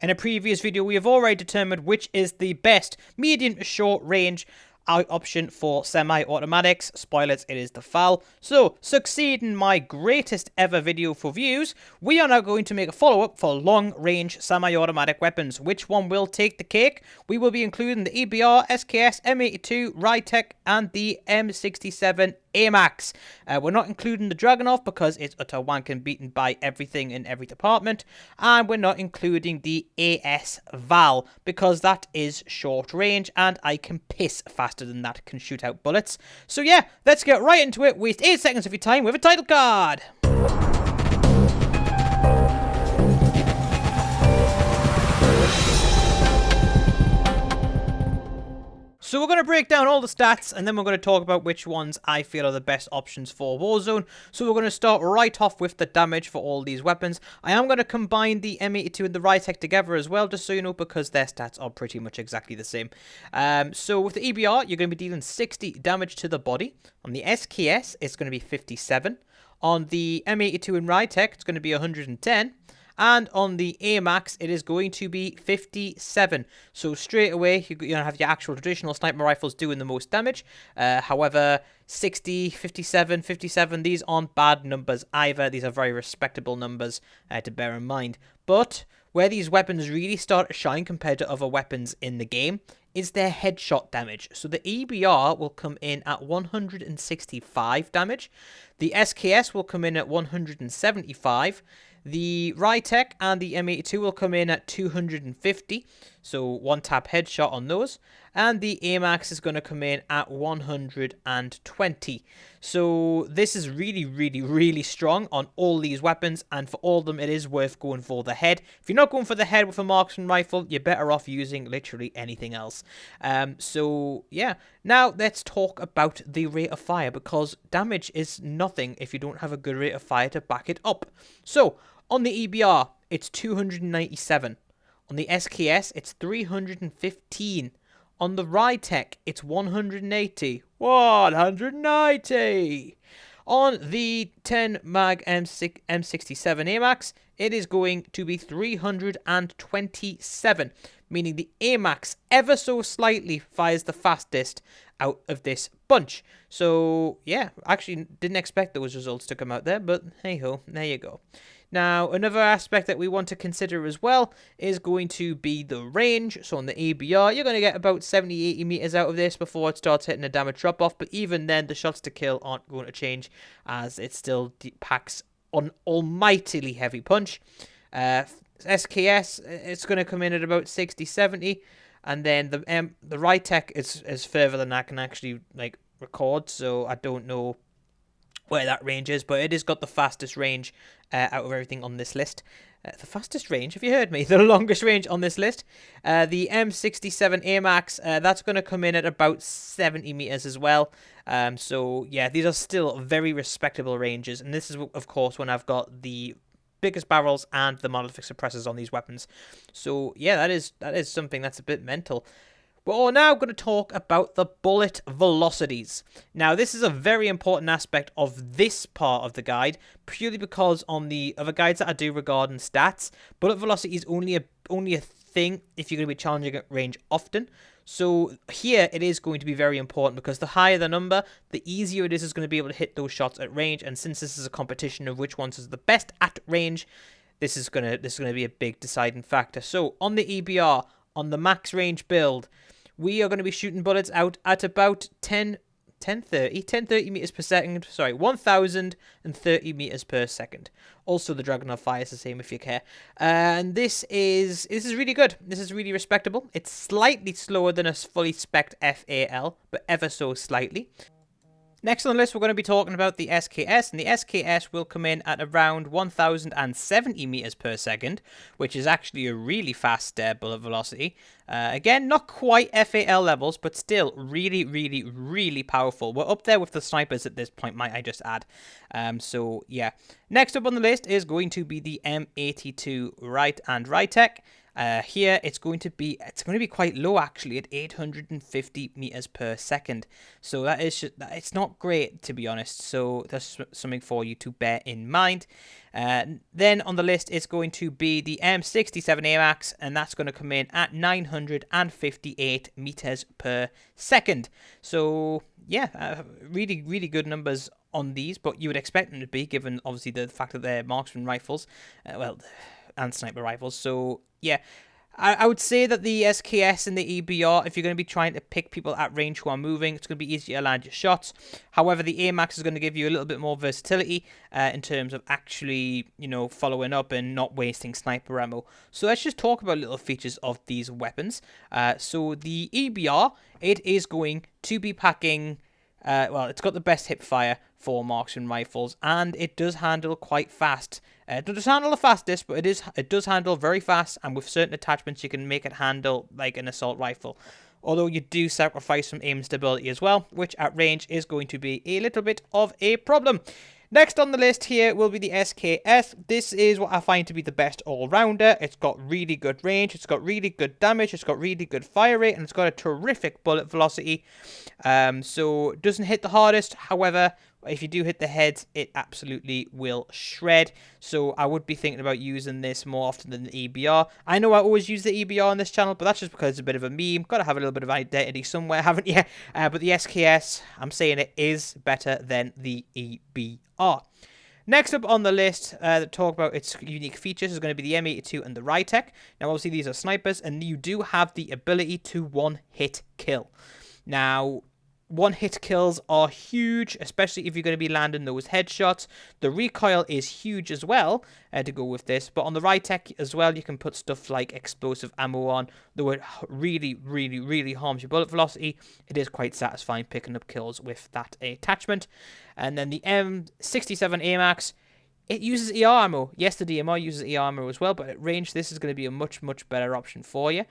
In a previous video, we have already determined which is the best medium to short range option for semi-automatics. Spoilers, it is the FAL. So, succeeding my greatest ever video for views, we are now going to make a follow-up for long-range semi-automatic weapons. Which one will take the cake? We will be including the EBR, SKS, M82, RYTEC, and the M67 AMAX. We're not including the Dragunov because it's utter wank and beaten by everything in every department. And we're not including the AS-VAL because that is short range and I can piss faster than that can shoot out bullets. So yeah, let's get right into it. Waste 8 seconds of your time with a title card. So we're going to break down all the stats, and then we're going to talk about which ones I feel are the best options for Warzone. So we're going to start right off with the damage for all these weapons. I am going to combine the M82 and the RYTEC together as well, just so you know, because their stats are pretty much exactly the same. So with the EBR, you're going to be dealing 60 damage to the body. On the SKS, it's going to be 57. On the M82 and RYTEC, it's going to be 110. And on the AMAX, it is going to be 57. So straight away, you're going to have your actual traditional sniper rifles doing the most damage. However, 60, 57, 57, these aren't bad numbers either. These are very respectable numbers to bear in mind. But where these weapons really start to shine compared to other weapons in the game is their headshot damage. So the EBR will come in at 165 damage. The SKS will come in at 175. The RYTEC and the M82 will come in at 250, so one tap headshot on those. And the AMAX is going to come in at 120. So this is really, really, really strong on all these weapons, and for all of them, it is worth going for the head. If you're not going for the head with a marksman rifle, you're better off using literally anything else. So yeah, now let's talk about the rate of fire, because damage is nothing if you don't have a good rate of fire to back it up. So on the EBR, it's 297. On the SKS, it's 315. On the RYTEC, it's 180. 190! On the 10 mag M67 AMAX, it is going to be 327, meaning the AMAX ever so slightly fires the fastest out of this bunch. So, yeah, actually didn't expect those results to come out there, but hey-ho, there you go. Now, another aspect that we want to consider as well is going to be the range. So on the EBR, you're going to get about 70-80 meters out of this before it starts hitting a damage drop-off. But even then, the shots to kill aren't going to change, as it still packs an almightily heavy punch. SKS, it's going to come in at about 60-70. And then the RYTEC is further than I can actually record, so I don't know where that range is, but it has got the fastest range out of everything on this list. The fastest range, have you heard me? The longest range on this list. The M67 AMAX, that's going to come in at about 70 meters as well. So yeah, these are still very respectable ranges, and this is, of course, when I've got the biggest barrels and the monolithic suppressors on these weapons. So yeah, that is something that's a bit mental. We're now going to talk about the bullet velocities. Now, this is a very important aspect of this part of the guide, purely because on the other guides that I do regarding stats, bullet velocity is only a thing if you're going to be challenging at range often. So here it is going to be very important, because the higher the number, the easier it is going to be able to hit those shots at range. And since this is a competition of which ones is the best at range, this is going to be a big deciding factor. So on the EBR, on the max range build, we are going to be shooting bullets out at about 1030 meters per second. Sorry, 1030 meters per second. Also, the Dragunov fires the same if you care. And this is really good. This is really respectable. It's slightly slower than a fully spec'd FAL, but ever so slightly. Next on the list, we're going to be talking about the SKS, and the SKS will come in at around 1070 meters per second, which is actually a really fast bullet velocity. Again, not quite FAL levels, but still really, really, really powerful. We're up there with the snipers at this point, might I just add. So, yeah. Next up on the list is going to be the M82 RYTEC. Here it's going to be quite low actually at 850 meters per second. So that is it's not great, to be honest. So that's something for you to bear in mind. Then on the list is going to be the M67 AMAX, and that's going to come in at 958 meters per second. So yeah, really, really good numbers on these, but you would expect them to be, given obviously the fact that they're marksman rifles, and sniper rifles. So yeah, I would say that the SKS and the EBR, if you're going to be trying to pick people at range who are moving, it's going to be easier to land your shots. However, the AMAX is going to give you a little bit more versatility in terms of actually, following up and not wasting sniper ammo. So let's just talk about little features of these weapons. So the EBR, it is going to be packing... it's got the best hip fire for marksman rifles, and it does handle quite fast. It doesn't handle the fastest, but it does handle very fast, and with certain attachments you can make it handle like an assault rifle. Although you do sacrifice some aim stability as well, which at range is going to be a little bit of a problem. Next on the list here will be the SKS. This is what I find to be the best all-rounder. It's got really good range, it's got really good damage, it's got really good fire rate, and it's got a terrific bullet velocity. So it doesn't hit the hardest. However, if you do hit the head, it absolutely will shred. So I would be thinking about using this more often than the EBR. I know I always use the EBR on this channel, but that's just because it's a bit of a meme. Got to have a little bit of identity somewhere, haven't you? But the SKS, I'm saying it is better than the EBR. Next up on the list that talk about its unique features is going to be the M82 and the RYTEC. Now, obviously, these are snipers, and you do have the ability to one-hit kill. Now, one-hit kills are huge, especially if you're going to be landing those headshots. The recoil is huge as well to go with this. But on the RYTEC as well, you can put stuff like explosive ammo on, though it really, really, really harms your bullet velocity. It is quite satisfying picking up kills with that attachment. And then the M67 AMAX, it uses ER ammo. Yes, the DMR uses ER ammo as well, but at range, this is going to be a much, much better option for you.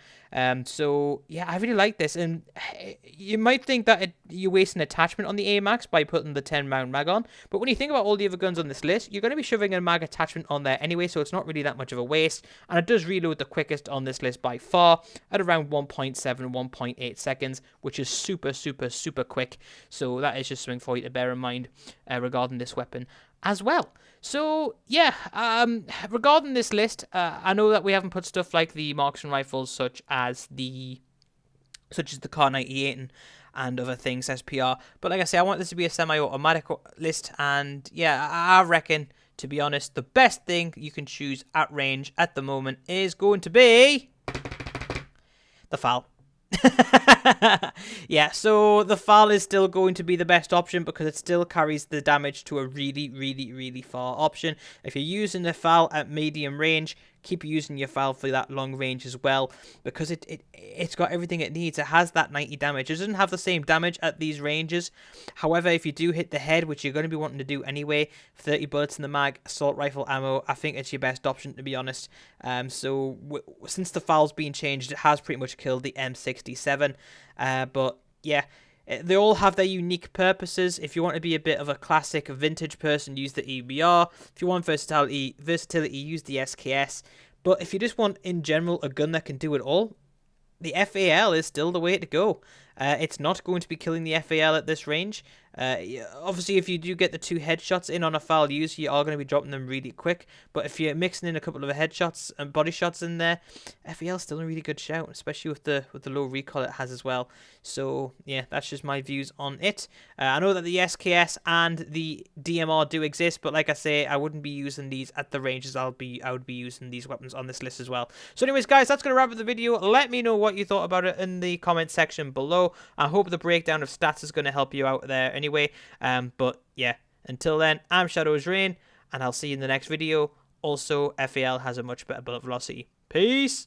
So, yeah, I really like this. And you might think that you're wasting attachment on the AMAX by putting the 10-round mag on. But when you think about all the other guns on this list, you're going to be shoving a mag attachment on there anyway, so it's not really that much of a waste. And it does reload the quickest on this list by far at around 1.7, 1.8 seconds, which is super, super, super quick. So that is just something for you to bear in mind regarding this weapon as well. So, yeah, regarding this list, I know that we haven't put stuff like the marksman rifles such as the Kar 98 and other things, SPR, but like I say, I want this to be a semi-automatic list, and yeah, I reckon, to be honest, the best thing you can choose at range at the moment is going to be the FAL. Yeah, so the FAL is still going to be the best option because it still carries the damage to a really, really, really far option. If you're using the FAL at medium range, keep using your FAL for that long range as well, because it's got everything it needs. It has that 90 damage. It doesn't have the same damage at these ranges. However, if you do hit the head, which you're going to be wanting to do anyway, 30 bullets in the mag, assault rifle ammo, I think it's your best option, to be honest. So since the FAL's been changed, it has pretty much killed the M67. But yeah, they all have their unique purposes. If you want to be a bit of a classic vintage person, use the EBR. If you want versatility, use the SKS. But if you just want, in general, a gun that can do it all, the FAL is still the way to go. It's not going to be killing the FAL at this range. Obviously, if you do get the 2 headshots in on a FAL use, you are going to be dropping them really quick. But if you're mixing in a couple of headshots and body shots in there, FAL is still a really good shout, especially with the low recoil it has as well. So yeah, that's just my views on it. I know that the SKS and the DMR do exist, but like I say, I wouldn't be using these at the ranges I would be using these weapons on this list as well. So anyways, guys, that's going to wrap up the video. Let me know what you thought about it in the comment section below. I hope the breakdown of stats is going to help you out there anyway. But yeah, until then, I'm Shadow's Rain, and I'll see you in the next video. Also, FAL has a much better bullet velocity. Peace!